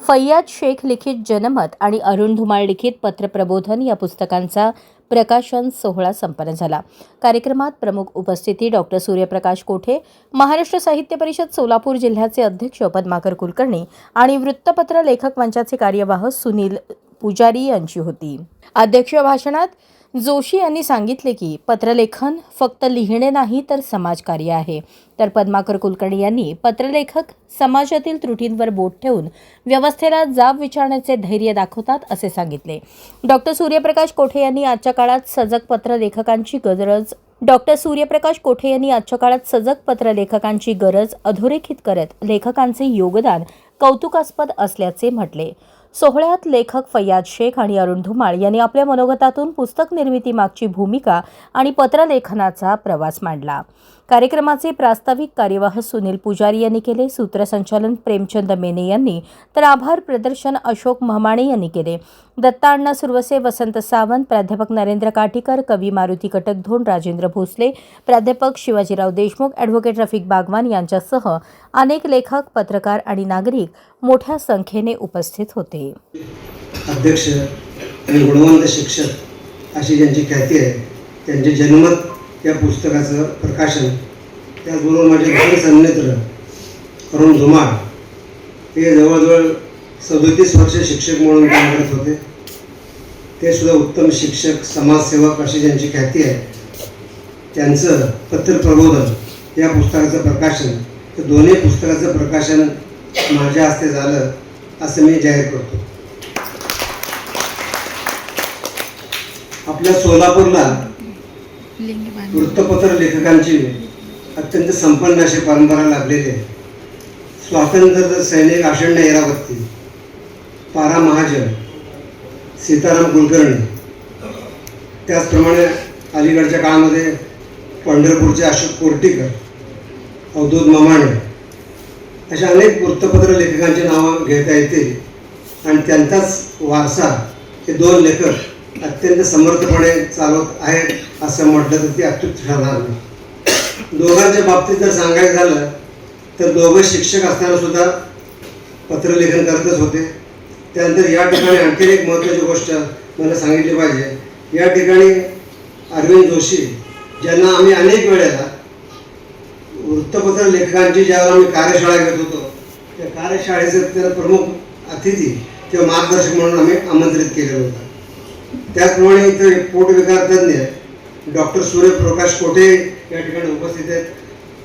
फैयाज शेख लिखित जनमत आणि अरुण धुमाळ लिखित पत्रप्रबोधन या पुस्तकांचा प्रकाशन सोहळा संपन्न झाला। कार्यक्रमात प्रमुख उपस्थिती डॉक्टर सूर्यप्रकाश कोठे, महाराष्ट्र साहित्य परिषद सोलापूर जिल्ह्याचे अध्यक्ष पद्माकर कुलकर्णी आणि वृत्तपत्र लेखक मंचाचे कार्यवाह सुनील पुजारी यांची होती। अध्यक्ष भाषणात जोशी यांनी सांगितले की पत्रलेखन फक्त लिहिणे नाही तर समाजकार्य आहे। तर पद्माकर कुलकर्णी यांनी पत्रलेखक समाजातील त्रुटींवर बोट ठेवून व्यवस्थेला जाब विचारण्याचे धैर्य दाखवतात असे सांगितले। डॉक्टर सूर्यप्रकाश कोठे यांनी आजच्या काळात सजग पत्रलेखकांची गरज अधोरेखित करत लेखकांचे योगदान कौतुकास्पद असल्याचे म्हटले। सोहळ्यात लेखक फैयाज शेख आणि अरुण धुमाळ यांनी आपल्या मनोगतातून पुस्तक निर्मिती मागची भूमिका आणि पत्रलेखनाचा प्रवास मांडला। कार्यक्रमाचे प्रास्ताविक कार्यवाह सुनील पुजारी यांनी केले। सूत्रसंचालन प्रेमचंद मेने यांनी तर आभार प्रदर्शन अशोक महमाणे यांनी केले। दत्ता अण्णा सुरवसे, वसंत सावंत, प्राध्यापक नरेंद्र काटीकर, कवी मारुती कटकधोंड, राजेंद्र भोसले, प्राध्यापक शिवाजीराव देशमुख, ॲडव्होकेट रफिक बागवान यांच्यासह अनेक लेखक, पत्रकार आणि नागरिक मोठ्या संख्येने उपस्थित होते। अध्यक्ष आणि गुणवंत शिक्षक अशी ज्यांची ख्याती आहे त्यांचे जनमत या पुस्तकाचं प्रकाशन, त्याचबरोबर माझे दुसरे सन्मित्र अरुण धुमाळ हे जवळजवळ 37 वर्ष शिक्षक म्हणून काम करत होते। ते सुद्धा उत्तम शिक्षक, समाजसेवक अशी ज्यांची ख्याती आहे त्यांचं पत्रप्रबोधन या पुस्तकाचं प्रकाशन, तर दोन्ही पुस्तकाचं प्रकाशन माझ्या हस्ते झालं असं मी जाहीर करतो। आपल्या सोलापूरला वृत्तपत्र लेखकांची अत्यंत संपन्न अशी परंपरा लाभलेली आहे। स्वातंत्र्य सैनिक आषण्य इरावती, पारा महाजन, सीताराम कुलकर्णी, त्याचप्रमाणे अलीकडच्या काळामध्ये पंढरपूरचे अशोक कोर्टीकर, अवधूत ममाणे अशा अनेक वृत्तपत्र लेखकांची नावं घेता येतील आणि त्यांचाच वारसा हे दोन लेखक अत्यंत समर्थपणे चालवत आहेत असं म्हटलं तर ते अत्युक्त ठरणार नाही। दोघांच्या बाबतीत जर सांगायचं झालं तर दोघं शिक्षक असताना सुद्धा पत्रलेखन करतच होते। त्यानंतर या ठिकाणी आणखी एक महत्त्वाची गोष्ट मला सांगितली पाहिजे। या ठिकाणी अरविंद जोशी ज्यांना आम्ही अनेक वेळेला वृत्तपत्र लेखकांची ज्यावेळेला आम्ही कार्यशाळा घेत होतो त्या कार्यशाळेचे त्याला प्रमुख अतिथी किंवा मार्गदर्शक म्हणून आम्ही आमंत्रित केलेलं होतं। त्याचप्रमाणे इथे पोटविकार तज्ञ डॉक्टर सूर्यप्रकाश कोठे या ठिकाणी उपस्थित आहेत।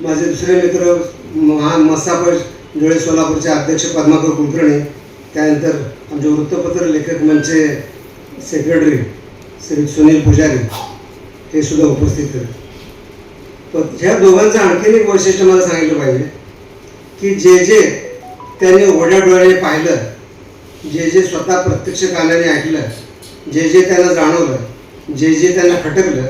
माझे दुसरे मित्र मसाप जोळे सोलापूरचे अध्यक्ष पद्माकर कुलकर्णी, त्यानंतर आमचे वृत्तपत्र लेखक मंचचे सेक्रेटरी श्री सुनील पुजारी हे सुद्धा उपस्थित आहेत। पण ह्या दोघांचं आणखीन एक वैशिष्ट्य मला सांगितलं पाहिजे की जे त्यांनी उघड्या डोळ्याने पाहिलं, जे स्वतः प्रत्यक्ष कानाने ऐकलं, जे त्यांना जाणवलं, जे त्यांना खटकलं